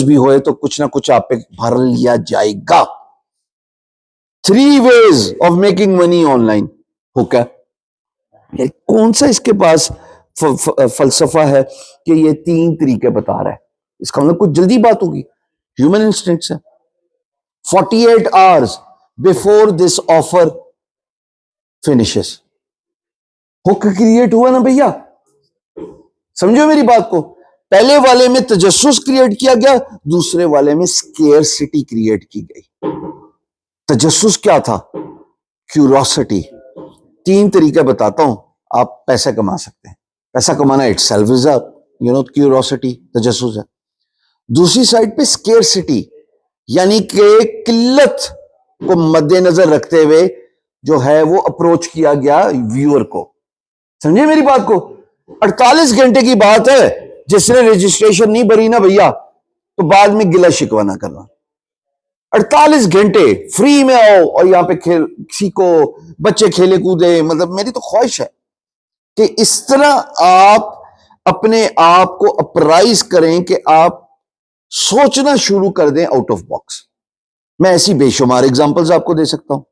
भी होए तो कुछ ना कुछ आप पे भर लिया जाएगा। 3 ways of making money online. हो क्या कौन सा इसके पास फलसफा है कि ये 3 तरीके बता रहा है? इसका मतलब कुछ जल्दी बात होगी, ह्यूमन इंस्टिंक्ट्स है। 48 hours before this offer finishes hook create हुआ ना भैया, समझो मेरी बात को। पहले वाले में तजस्सुस क्रिएट किया गया, दूसरे वाले में स्केर्सिटी क्रिएट की गई। तजस्सुस क्या था? क्यूरोसिटी। 3 तरीके बताता हूं, आप पैसा कमा सकते हैं। पैसा कमाना इट सेल्फ इज क्यूरोसिटी, तजस्सुस है। दूसरी साइड पे स्केर्सिटी, यानी कि किल्लत को मद्देनजर रखते हुए जो है वो अप्रोच किया गया व्यूअर को। समझे मेरी बात को? 48 घंटे की बात है, जिसने रजिस्ट्रेशन नहीं भरी ना भैया, तो बाद में गिला शिकवा ना करना। 48 घंटे फ्री में आओ और यहां पे खेल सीखो, बच्चे खेले कूदे। मतलब मेरी तो ख्वाहिश है कि इस तरह आप अपने आप को अप्राइज करें कि आप सोचना शुरू कर दें आउट ऑफ बॉक्स। मैं ऐसी बेशुमार एग्जांपल्स आपको दे सकता हूं,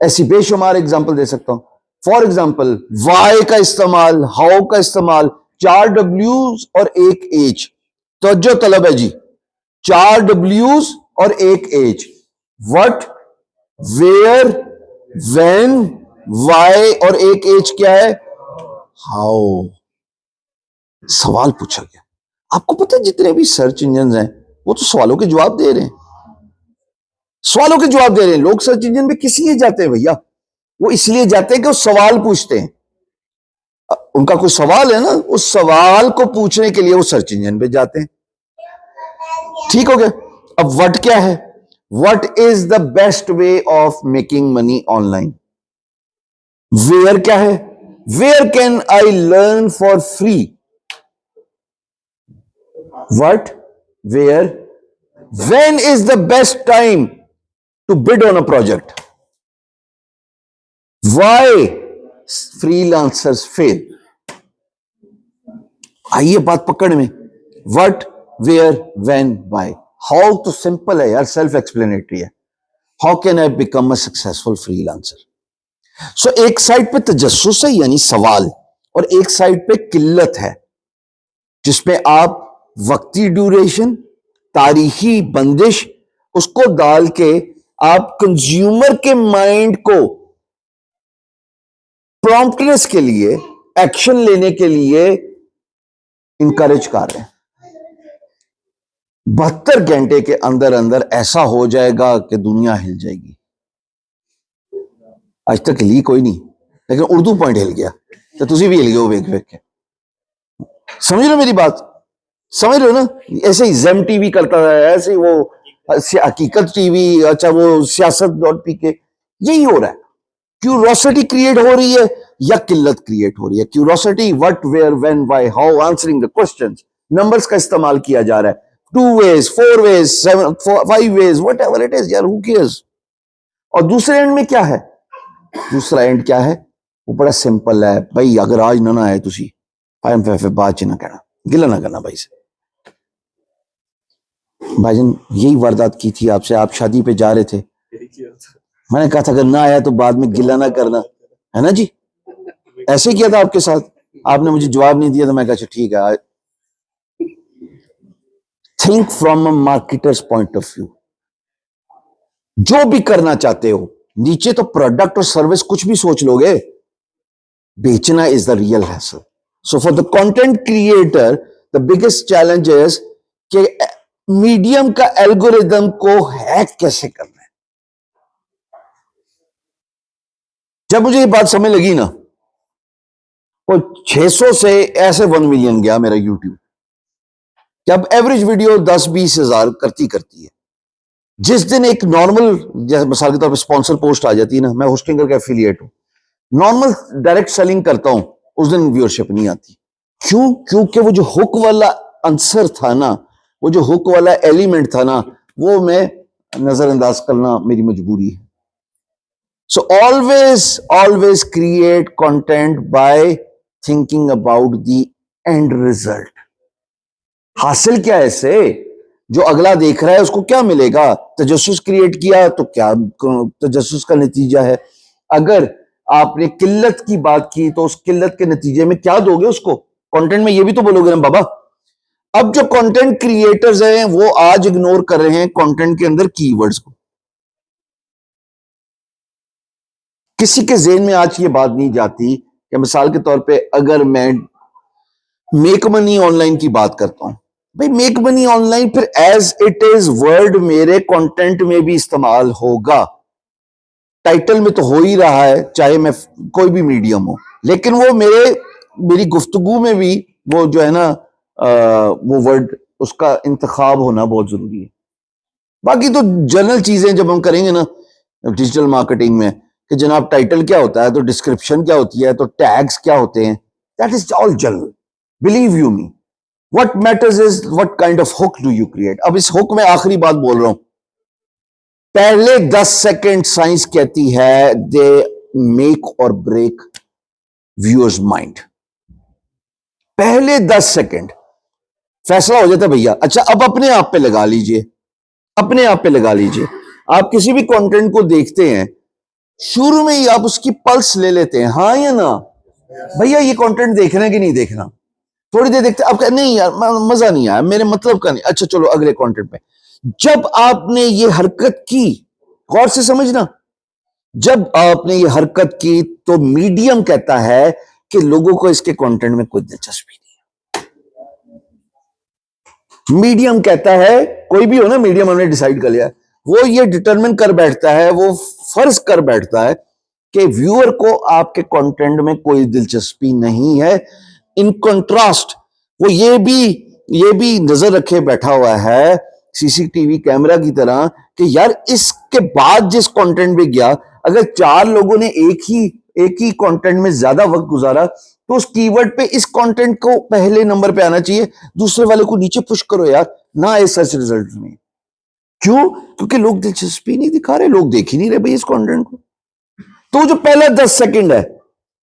ऐसी बेशुमार एग्जांपल दे सकता हूं। फॉर एग्जांपल, वाई का इस्तेमाल, हाउ का इस्तेमाल, 4 डब्ल्यूज और 1 एच। तो जो तलब है जी, 4 डब्ल्यूज और 1 H. What, where, when, Y और 1 एच क्या है? हाउ। सवाल पूछा गया। आपको पता है जितने भी सर्च इंजन हैं वो तो सवालों के जवाब दे रहे हैं, सवालों के जवाब दे रहे हैं। लोग सर्च इंजन में किस लिए जाते हैं भैया? वो इसलिए जाते हैं कि वो सवाल पूछते हैं। उनका कोई सवाल है ना, उस सवाल को पूछने के लिए वो सर्च इंजन पे जाते हैं। ठीक हो गया। अब व्हाट क्या है? What is the best way of making money online? Where क्या है? Where can I learn for free? What, where, when is the best time to bid on a project? Why freelancers fail? आइए बात पकड़ में। What, where, when, why. How तो simple है यार, self explanatory है। How can I become a successful freelancer? So एक side पे तजस्सुस है यानी सवाल, और एक साइड पे किल्लत है जिसमें आप वक्ती ड्यूरेशन, तारीखी बंदिश उसको डाल के आप कंज्यूमर के माइंड को प्रॉम्प्टनेस के लिए, एक्शन लेने के लिए इंकरेज कर रहे हैं। 72 घंटे के अंदर अंदर ऐसा हो जाएगा कि दुनिया हिल जाएगी। आज तक हिली कोई नहीं, लेकिन उर्दू पॉइंट हिल गया तो तुझे भी हिल गए वेख वेख के। समझ लो मेरी बात, समझ लो ना। ऐसे ही जेम टीवी करता है, ऐसे ही वो हकीकत टीवी, अच्छा वो सियासत.pk, यही हो रहा है। क्यूरोसिटी क्रिएट हो रही है या किल्लत क्रिएट हो रही है? Curiosity, what, where, when, why, how, answering the questions. Numbers का इस्तेमाल किया जा रहा है, 2 ways, 4 ways, 5 ways, whatever it is यार, हु केयर्स। और दूसरे एंड में क्या है? दूसरा एंड क्या है? वो बड़ा सिंपल है भाई, अगर आज ना आए तुसी बात च ना कहना, गिला ना करना भाई से। भाईजान यही वारदात की थी आपसे, आप शादी पे जा रहे थे, मैंने कहा था अगर ना आया तो बाद में गिला ना करना, है ना जी? ऐसे किया था आपके साथ, आपने मुझे जवाब नहीं दिया तो मैं कहा अच्छा ठीक है। Think from a marketers point of view. जो भी करना चाहते हो, नीचे तो प्रोडक्ट और सर्विस कुछ भी सोच लोगे, बेचना is the real hassle. So for the content creator the biggest challenge is कि मीडियम का एल्गोरिदम को हैक कैसे करना है। जब मुझे ये बात समझ लगी ना, वो 600 से ऐसे 1 मिलियन गया मेरा यूट्यूब। जब एवरेज वीडियो 10-20 हजार करती है, जिस दिन एक नॉर्मल, जैसे मिसाल के तौर पर स्पॉन्सर पोस्ट आ जाती है ना, मैं होस्टिंगर का एफिलिएट हूं, नॉर्मल डायरेक्ट सेलिंग करता हूं, उस दिन व्यूअरशिप नहीं आती। क्यों? क्योंकि वो जो हुक वाला आंसर था ना, वो जो हुक वाला एलिमेंट था ना, वो मैं नजरअंदाज करना मेरी मजबूरी है। So always create content by thinking about the end result. हासिल क्या है इससे? जो अगला देख रहा है उसको क्या मिलेगा? तजस्सुस क्रिएट किया तो क्या तजस्सुस का नतीजा है? अगर आपने किल्लत की बात की तो उस किल्लत के नतीजे में क्या दोगे उसको? कंटेंट में ये भी तो बोलोगे ना बाबा। अब जो कंटेंट क्रिएटर्स हैं वो आज इग्नोर कर रहे हैं कंटेंट के अंदर कीवर्ड्स को। किसी के ज़हन में आज ये बात नहीं जाती कि मिसाल के तौर पे अगर मैं मेक मनी ऑनलाइन की बात करता हूं, भाई मेक मनी ऑनलाइन फिर एज इट इज वर्ड मेरे कंटेंट में भी इस्तेमाल होगा। टाइटल में तो हो ही रहा है, चाहे मैं कोई भी मीडियम हो, लेकिन वो मेरी गुफ्तगू में भी वो जो है ना वो वर्ड उसका इंतखाब होना बहुत जरूरी है। बाकी तो जनरल चीजें जब हम करेंगे ना डिजिटल मार्केटिंग में कि जनाब टाइटल क्या होता है, तो डिस्क्रिप्शन क्या होती है, तो टैग्स क्या होते हैं, that is all general. Believe you me, what matters is what kind of hook do you create. अब इस हुक में आखिरी बात बोल रहा हूं, पहले 10 सेकंड साइंस कहती है दे मेक और ब्रेक व्यूअर्स माइंड। पहले 10 सेकंड फैसला हो जाता है भैया। अच्छा अब अपने आप पे लगा लीजिए, अपने आप पे लगा लीजिए। आप किसी भी कंटेंट को देखते हैं, शुरू में ही आप उसकी पल्स ले लेते हैं, हाँ या ना भैया ये कंटेंट देखना है कि नहीं देखना। थोड़ी देर देखते आप नहीं यार मजा नहीं आया, मेरे मतलब का नहीं, अच्छा चलो अगले कंटेंट पे। जब आपने ये हरकत की, गौर से समझना, जब आपने ये हरकत की तो मीडियम कहता है कि लोगों को इसके कंटेंट में कोई दिलचस्पी नहीं। मीडियम कहता है, कोई भी हो ना, मीडियम हमने डिसाइड कर लिया, वो ये डिटरमिन कर बैठता है, वो फर्ज कर बैठता है कि व्यूअर को आपके कंटेंट में कोई दिलचस्पी नहीं है। इन कंट्रास्ट वो ये भी नजर रखे बैठा हुआ है सीसीटीवी कैमरा की तरह कि यार इसके बाद जिस कंटेंट में गया, अगर 4 लोगों ने एक ही कंटेंट में ज्यादा वक्त गुजारा तो उस कीवर्ड पे इस कंटेंट को पहले नंबर पे आना चाहिए, दूसरे वाले को नीचे पुश करो यार ना आए सर्च रिजल्ट में। क्यों? क्योंकि लोग दिलचस्पी नहीं दिखा रहे, लोग देख ही नहीं रहे भाई इस कंटेंट को। तो जो पहला 10 सेकंड है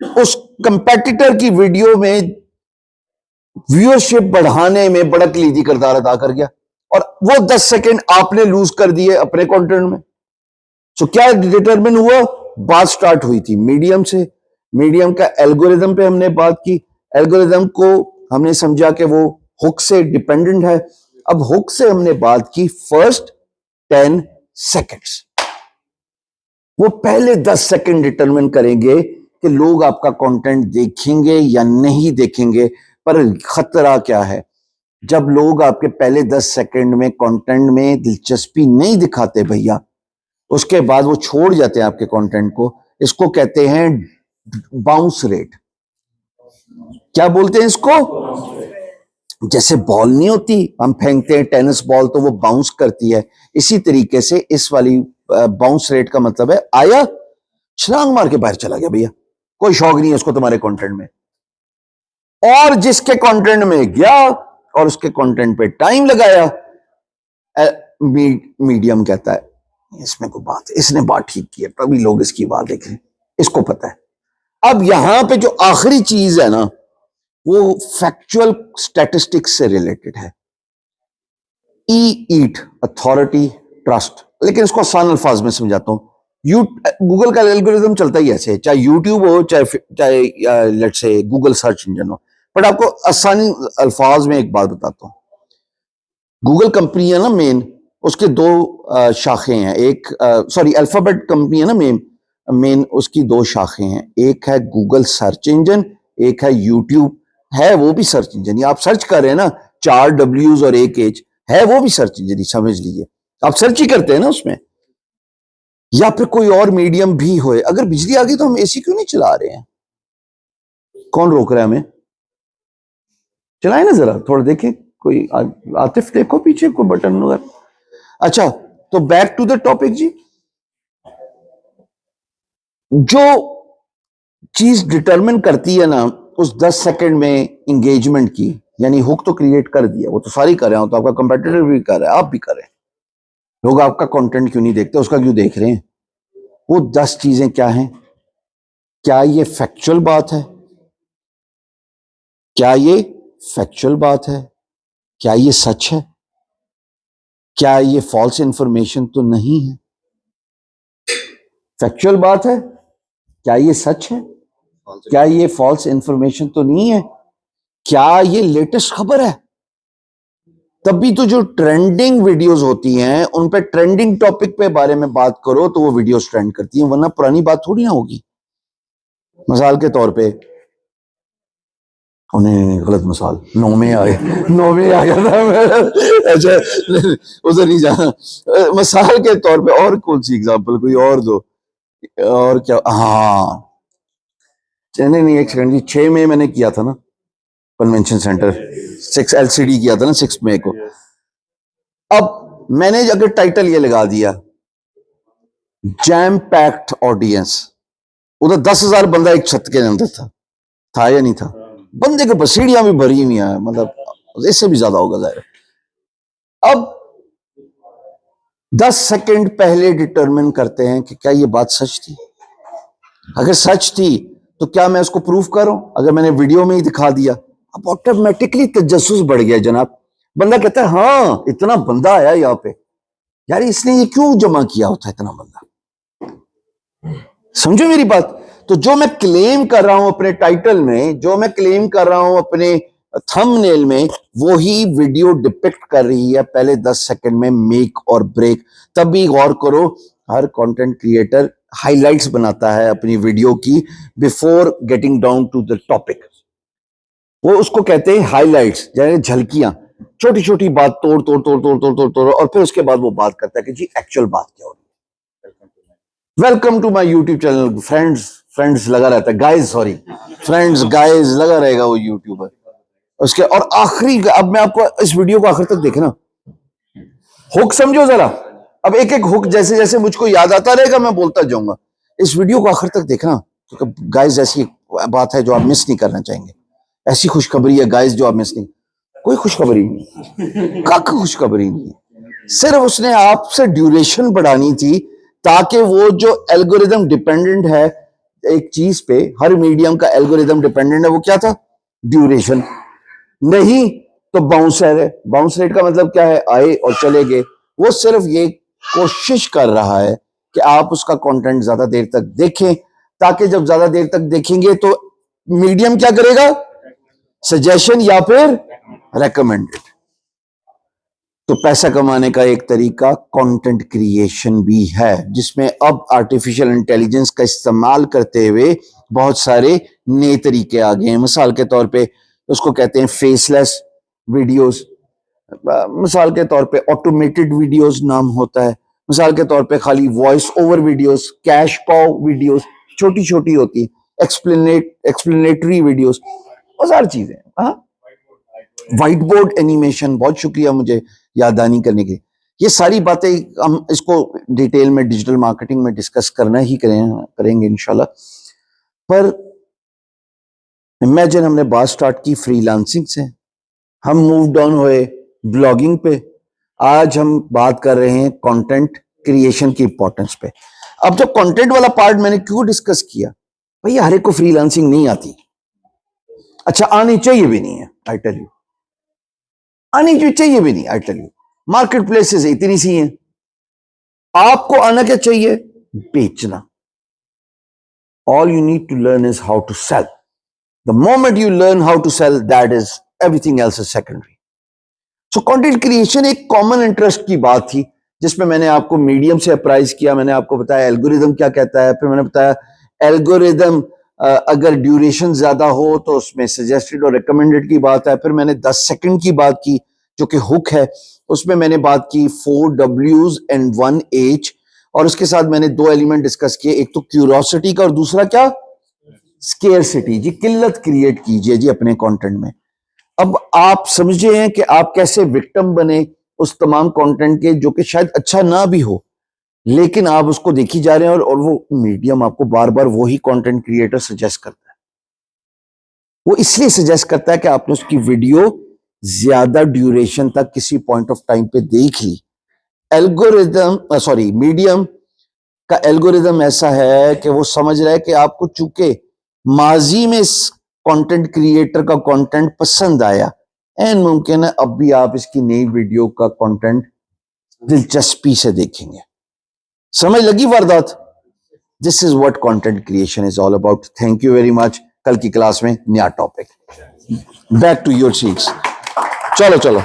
उस कंपेटिटर की वीडियो में व्यूअरशिप बढ़ाने में बड़ा कलीदी किरदार अदा कर गया, और वो 10 सेकंड आपने लूज कर दिए अपने कंटेंट में। तो क्या डिटरमिन हुआ? बात स्टार्ट हुई थी मीडियम से, मीडियम का एल्गोरिदम पे हमने बात की, एल्गोरिदम को हमने समझा कि वो हुक से डिपेंडेंट है। अब हुक से हमने बात की फर्स्ट 10 सेकंड्स। वो पहले 10 सेकंड डिटरमिन करेंगे कि लोग आपका कंटेंट देखेंगे या नहीं देखेंगे। पर खतरा क्या है, जब लोग आपके पहले 10 सेकंड में कंटेंट में दिलचस्पी नहीं दिखाते भैया, उसके बाद वो छोड़ जाते हैं आपके कंटेंट को। इसको कहते हैं बाउंस रेट। क्या बोलते हैं इसको? जैसे बॉल नहीं होती, हम फेंकते हैं टेनिस बॉल तो वो बाउंस करती है, इसी तरीके से इस वाली बाउंस रेट का मतलब है आया छलांग मार के बाहर चला गया भैया, कोई शौक नहीं है उसको तुम्हारे कंटेंट में। और जिसके कंटेंट में गया और उसके कंटेंट पे टाइम लगाया, मीडियम कहता है इसमें कोई बात है, इसने बात ठीक की है तभी लोग इसकी बात देख रहे हैं, इसको पता है। अब यहां पे जो आखिरी चीज है ना वो फैक्चुअल स्टैटिस्टिक्स से रिलेटेड है। ईट अथॉरिटी ट्रस्ट, लेकिन इसको आसान अल्फाज में समझाता हूं। गूगल का एल्गोरिथम चलता ही ऐसे, चाहे यूट्यूब हो चाहे let's say Google search engine हो। बट आपको आसानी अल्फाज में एक बात बताता हूं। गूगल कंपनी है ना मेन, उसके 2 शाखें हैं, एक सॉरी अल्फाबेट कंपनी है ना मेन उसकी 2 शाखें हैं, एक है गूगल सर्च इंजन, एक है यूट्यूब। है वो भी सर्च इंजन, ये आप सर्च कर रहे हैं ना, 4 W's और 1 H, है वो भी सर्च इंजन ही समझ लीजिए, आप सर्च ही करते हैं ना उसमें। या फिर कोई और मीडियम भी हो, अगर बिजली आ गई तो हम एसी क्यों नहीं चला रहे हैं? कौन रोक रहा है हमें? चलाए ना जरा, थोड़ा देखें, कोई आतिफ देखो पीछे कोई बटन वगैरह। अच्छा तो बैक टू द टॉपिक जी। जो चीज डिटरमिन करती है ना उस 10 सेकंड में इंगेजमेंट की, यानी हुक तो क्रिएट कर दिया, वो तो सारी कर रहे हैं, तो आपका कंपेटिटर भी कर रहा है, आप भी कर रहे हैं। लोग आपका कंटेंट क्यों नहीं देखते, उसका क्यों देख रहे हैं? वो 10 चीजें क्या हैं? क्या ये फैक्चुअल बात है? क्या ये फैक्चुअल बात है? क्या ये सच है? क्या ये फॉल्स इंफॉर्मेशन तो नहीं है? फैक्चुअल बात है, क्या ये सच है? क्या ये फॉल्स इंफॉर्मेशन तो नहीं है? क्या ये लेटेस्ट खबर है? तभी तो जो ट्रेंडिंग वीडियोस होती हैं उन पे ट्रेंडिंग टॉपिक पे बारे में बात करो तो वो वीडियोस ट्रेंड करती हैं, वरना पुरानी बात थोड़ी ना होगी। मिसाल के तौर पे, उन्हें गलत मिसाल, नौ में आ गया था मेरा, अच्छा उधर नहीं जाना। मिसाल के तौर पे और कौन सी एग्जांपल कोई और दो, और क्या? हाँ, नहीं नहीं, एक सेकंड जी, 6 में मैंने किया था ना कन्वेंशन सेंटर, 6 LCD किया था ना 6 मई को। अब मैंने अगर टाइटल ये लगा दिया जैम पैक्ड ऑडियंस, उधर 10,000 बंदा एक छत के अंदर था या नहीं था? बंदे के पास सीढ़ियां भी भरी हुई हैं, मतलब इससे भी ज्यादा होगा जाहिर। अब 10 सेकंड पहले डिटरमिन करते हैं कि क्या ये बात सच थी। अगर सच थी तो क्या मैं उसको प्रूफ करूं? अगर मैंने वीडियो में ही दिखा दिया, अब ऑटोमेटिकली तजस्सुस बढ़ गया जनाब। बंदा कहता है हाँ इतना बंदा आया यहाँ पे, यार इसने ये क्यों जमा किया होता है इतना बंदा? समझो मेरी बात। तो जो मैं क्लेम कर रहा हूं अपने टाइटल में, जो मैं क्लेम कर रहा हूं अपने थंबनेल में, वो ही वीडियो डिपिक्ट कर रही है पहले 10 सेकंड में, मेक और ब्रेक। तब भी गौर करो, हर कंटेंट क्रिएटर हाइलाइट्स बनाता है अपनी वीडियो की before getting down to the topic. वो उसको कहते हैं हाइलाइट्स, यानी झलकियां, छोटी छोटी बात तोड़ तोड़ तोड़ तोड़ तोड़ तोड़ तोड़, और फिर उसके बाद वो बात करता है कि जी एक्चुअल बात क्या हो रही है। Welcome to my YouTube channel friends लगा रहता है, गाइज सॉरी, फ्रेंड्स गाइज लगा रहेगा वो यूट्यूबर उसके। और आखिरी, अब मैं आपको इस वीडियो को आखिर तक देखना, हुक समझो जरा। अब एक एक हुक जैसे जैसे मुझको याद आता रहेगा मैं बोलता जाऊंगा। इस वीडियो को आखिर तक देखना, क्योंकि गाइज ऐसी बात है जो आप मिस नहीं करना चाहेंगे। ऐसी खुशखबरी है गाइज जो आप मिस नहीं, कोई खुशखबरी नहीं, कक खुशखबरी नहीं है। सिर्फ उसने आपसे ड्यूरेशन बढ़ानी थी, ताकि वो जो एल्गोरिदम डिपेंडेंट है एक चीज पे, हर मीडियम का एल्गोरिदम डिपेंडेंट है, वो क्या था? ड्यूरेशन। नहीं तो बाउंस है, बाउंस रेट का मतलब क्या है? आए और चले गए। वो सिर्फ ये कोशिश कर रहा है कि आप उसका कंटेंट ज्यादा देर तक देखें, ताकि जब ज्यादा देर तक देखेंगे तो मीडियम क्या करेगा? सजेशन या फिर रेकमेंडेड। तो पैसा कमाने का एक तरीका कंटेंट क्रिएशन भी है, जिसमें अब आर्टिफिशियल इंटेलिजेंस का इस्तेमाल करते हुए बहुत सारे नए तरीके आ गए हैं। मिसाल के तौर पे उसको कहते हैं फेसलेस वीडियोस, मिसाल के तौर पे ऑटोमेटेड वीडियोस नाम होता है, मिसाल के तौर पे खाली वॉइस ओवर वीडियोस, कैश पाव वीडियोस, छोटी छोटी होती, एक्सप्लेनेटरी वीडियोस, बहुत सारी चीजें। हाँ, व्हाइट बोर्ड एनिमेशन, बहुत शुक्रिया मुझे याद दहानी करने के लिए। ये सारी बातें हम इसको डिटेल में डिजिटल मार्केटिंग में डिस्कस करना ही करेंगे इंशाल्लाह। पर इमेजिन हमने बात स्टार्ट की फ्रीलांसिंग से, हम मूव डाउन हुए ब्लॉगिंग पे, आज हम बात कर रहे हैं कंटेंट क्रिएशन की इंपॉर्टेंस पे। अब जो कंटेंट वाला पार्ट मैंने क्यों डिस्कस किया, भैया हर एक को फ्रीलांसिंग नहीं आती, अच्छा आनी चाहिए भी नहीं है, आई टेल यू, आनी चाहिए भी नहीं, I tell you. Market places इतनी सी हैं, आपको आना क्या चाहिए? बेचना। All you need to learn is how to sell. The moment you learn how to sell, that is everything else is secondary. So content creation एक कॉमन इंटरेस्ट की बात थी, जिसमें मैंने आपको मीडियम से अप्राइज किया, मैंने आपको बताया एल्गोरिदम क्या कहता है, फिर मैंने बताया एल्गोरिदम अगर ड्यूरेशन ज्यादा हो तो उसमें सजेस्टेड और रिकमेंडेड की बात है, फिर मैंने 10 सेकंड की बात की जो कि हुक है, उसमें मैंने बात की 4 W's एंड 1 H, और उसके साथ मैंने 2 एलिमेंट डिस्कस किए, एक तो क्यूरोसिटी का और दूसरा क्या? स्केर्सिटी। जी किल्लत क्रिएट कीजिए जी अपने कंटेंट में। अब आप समझे हैं कि आप कैसे विक्टिम बने उस तमाम कंटेंट के जो कि शायद अच्छा ना भी हो, लेकिन आप उसको देखी जा रहे हैं, और वो मीडियम आपको बार बार वही कंटेंट क्रिएटर सजेस्ट करता है। वो इसलिए सजेस्ट करता है कि आपने उसकी वीडियो ज्यादा ड्यूरेशन तक किसी पॉइंट ऑफ टाइम पे देख ली। एल्गोरिदम सॉरी मीडियम का एल्गोरिदम ऐसा है कि वो समझ रहा है कि आपको चूंकि माजी में इस कंटेंट क्रिएटर का कंटेंट पसंद आया, एंड मुमकिन है अब भी आप इसकी नई वीडियो का कंटेंट दिलचस्पी से देखेंगे। समझ लगी वारदात? This is what content creation is all about. Thank you very much. कल की क्लास में नया topic. Back to your seats. चलो चलो।